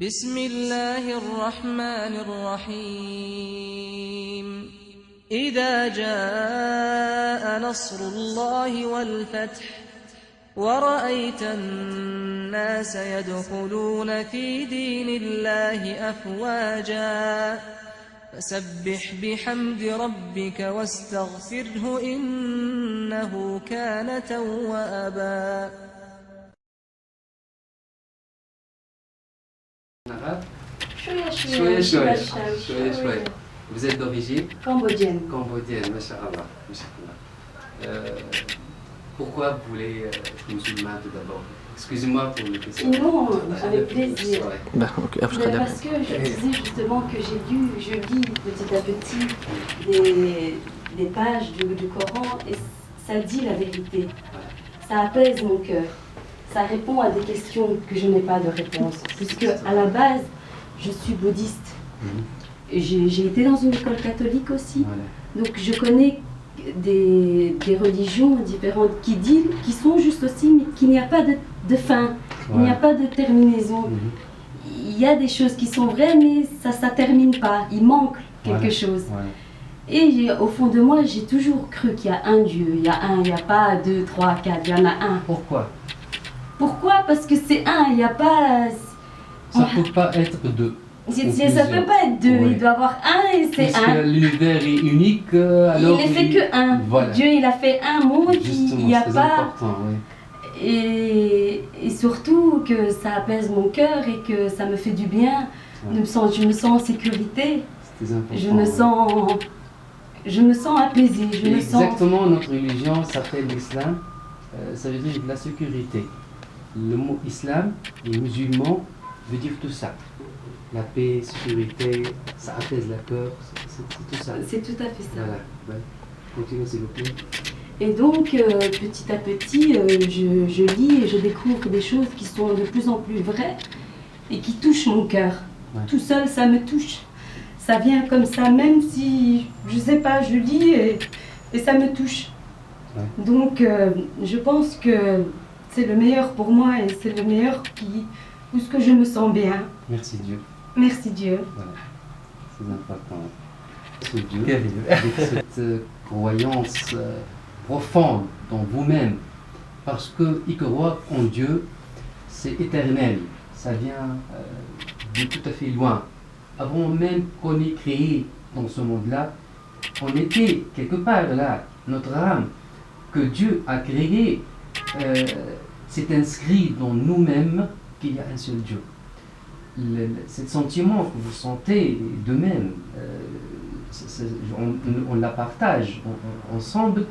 بسم الله الرحمن الرحيم إذا جاء نصر الله والفتح ورأيت الناس يدخلون في دين الله أفواجا فسبح بحمد ربك واستغفره إنه كان توابا. Chouïa, chouïa. Vous êtes d'origine Cambodgienne. Cambodgienne, masha'Allah. Pourquoi vous voulez être musulman tout d'abord? Excusez-moi pour les questions. Non, avec plaisir. Parce que je disais justement que je lis petit à petit des pages du Coran et ça dit la vérité. Ça apaise mon cœur. Ça répond à des questions que je n'ai pas de réponse. Puisque à la base, je suis bouddhiste. J'ai été dans une école catholique aussi. Donc je connais des religions différentes qui sont justes aussi, mais qu'il n'y a pas de fin, il n'y a pas de terminaison. Il y a des choses qui sont vraies, mais ça ne termine pas, il manque quelque chose. Et au fond de moi, j'ai toujours cru qu'il y a un Dieu, il n'y a pas 2, 3, 4, il y en a un. Pourquoi? Parce que c'est un, il n'y a pas... Ça ne peut pas être deux. Ça ne peut pas être deux, il doit avoir un et c'est un. L'univers est unique, alors... Il n'est fait que un. Voilà. Dieu, il a fait un monde, il n'y a pas... Important, oui. Et surtout que ça apaise mon cœur et que ça me fait du bien. Je me sens en sécurité. Je me sens apaisée. Exactement, notre religion s'appelle l'islam. Ça veut dire la sécurité. Le mot islam et musulman veut dire tout ça. La paix, sécurité, ça apaise le cœur, c'est tout ça. C'est tout à fait ça. Voilà. Continuez s'il vous plaît. Et donc, petit à petit, je lis et je découvre des choses qui sont de plus en plus vraies et qui touchent mon cœur. Tout seul, ça me touche. Ça vient comme ça, même si, je sais pas, je lis et ça me touche. Donc, je pense que c'est le meilleur pour moi et c'est le meilleur où ce que je me sens bien. Merci Dieu. Merci Dieu. Voilà. C'est important. Ce Dieu, avec cette croyance profonde dans vous-même, parce que y croire en Dieu, c'est éternel. Ça vient de tout à fait loin. Avant même qu'on ait créé dans ce monde-là, on était quelque part là, notre âme, que Dieu a créée, c'est inscrit dans nous-mêmes qu'il y a un seul Dieu. Ce sentiment que vous sentez de même, on la partage ensemble,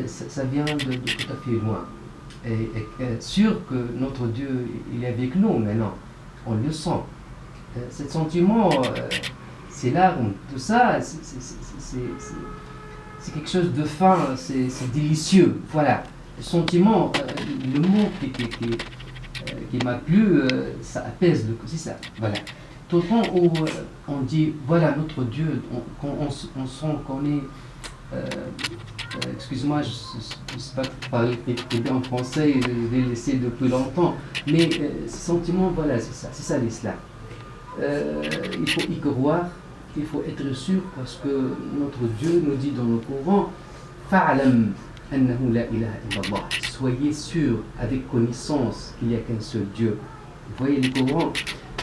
ça vient de tout à fait loin. Et sûr que notre Dieu, il est avec nous maintenant, on le sent. Ce sentiment, ces larmes, tout ça, c'est quelque chose de fin, c'est délicieux. Voilà, le sentiment, le mot qui m'a plu, ça apaise, c'est ça. Voilà. Tout le temps où on dit, voilà notre Dieu, on sent qu'on est... excuse-moi, je ne sais pas parler très bien en français, je l'ai laissé depuis longtemps, mais ce sentiment, voilà, c'est ça l'islam. Il faut y croire, il faut être sûr, parce que notre Dieu nous dit dans le Coran, Fa'alam annahu la ilaha illallah. Soyez sûr, avec connaissance, qu'il n'y a qu'un seul Dieu. Vous voyez, le Coran,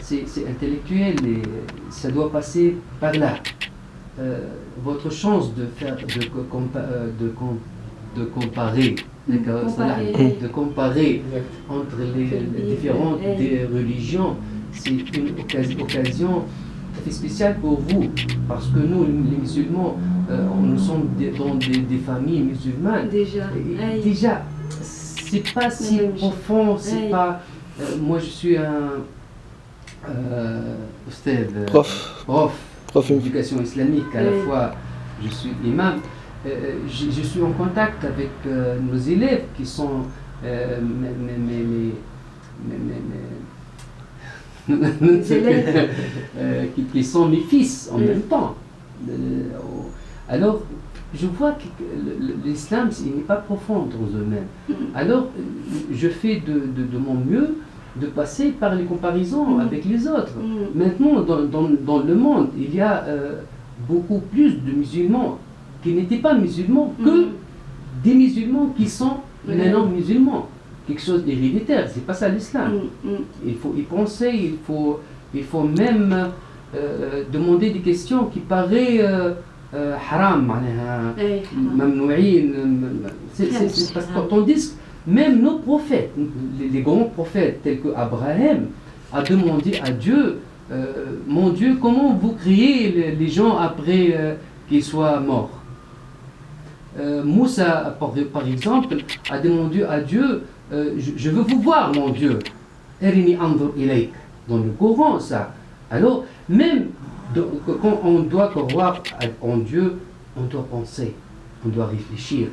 c'est intellectuel et ça doit passer par là. Votre chance de comparer entre les différentes religions, c'est une occasion très spéciale pour vous, parce que nous, les musulmans, nous sommes dans des familles musulmanes. Déjà, c'est pas si profond, c'est pas... moi, je suis un prof d'éducation islamique, à la fois je suis imam. Je suis en contact avec nos élèves qui sont qui sont mes fils en même temps. Alors, je vois que l'islam, il n'est pas profond dans eux-mêmes. Alors, je fais de mon mieux de passer par les comparaisons avec les autres. Maintenant, dans le monde, il y a beaucoup plus de musulmans qui n'étaient pas musulmans que des musulmans qui sont maintenant musulmans. Quelque chose d'héréditaire, c'est pas ça l'islam. Il faut y penser, il faut même demander des questions qui paraissent haram, tandis que même nos prophètes, les grands prophètes tels que Abraham, a demandé à Dieu, mon Dieu, comment vous créez les gens après qu'ils soient morts. Moussa, par exemple, a demandé à Dieu, je veux vous voir, mon Dieu. Erini anzur ilayk. Dans le Coran, ça. Alors, même quand on doit croire en Dieu, on doit penser, on doit réfléchir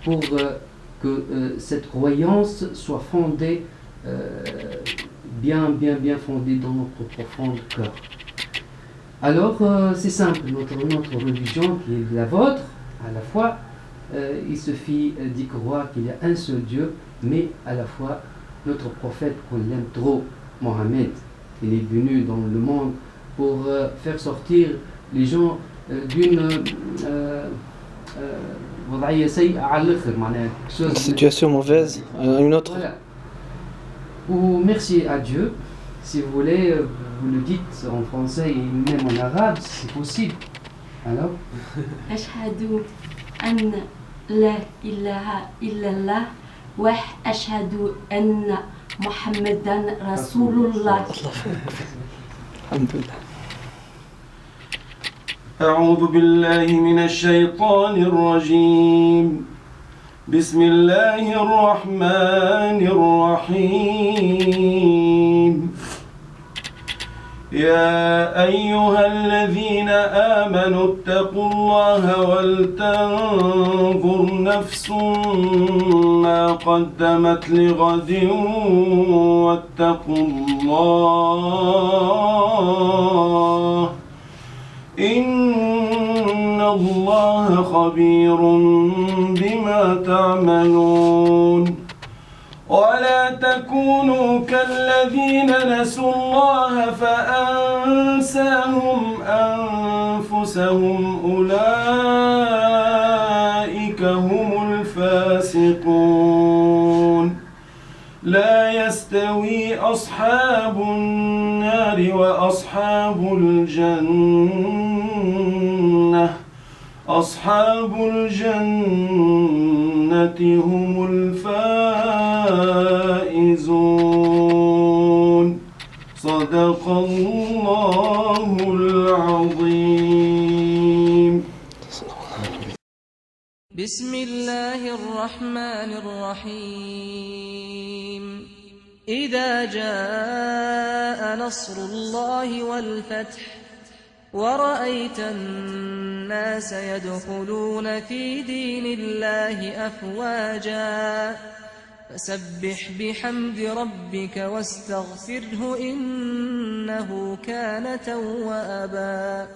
pour que cette croyance soit fondée, bien fondée dans notre profond cœur. Alors, c'est simple, notre religion qui est la vôtre, à la fois, il suffit d'y croire qu'il y a un seul Dieu, mais à la fois notre prophète qu'on aime trop, Mohammed, il est venu dans le monde pour faire sortir les gens d'une situation mauvaise à une autre. Voilà. Ou merci à Dieu, si vous voulez, vous le dites en français et même en arabe, c'est possible. Alors أشهد أن لا إله إلا الله وأشهد أن محمدا رسول الله. الحمد لله. أعوذ بالله من الشيطان الرجيم. بسم الله الرحمن الرحيم. يا أيها الذين آمنوا اتقوا الله ولتنظر نفس ما قدمت لغد واتقوا الله إن الله خبير بما تعملون. ولا تكونوا كالذين نسوا الله فأنساهم أنفسهم أولئك هم الفاسقون. لا يستوي أصحاب النار وأصحاب الجنة. أصحاب الجنة هم الفائزون. صدق الله العظيم. بسم الله الرحمن الرحيم. إذا جاء نصر الله والفتح ورأيت الناس يدخلون في دين الله أفواجا فسبح بحمد ربك واستغفره إنه كان توابا.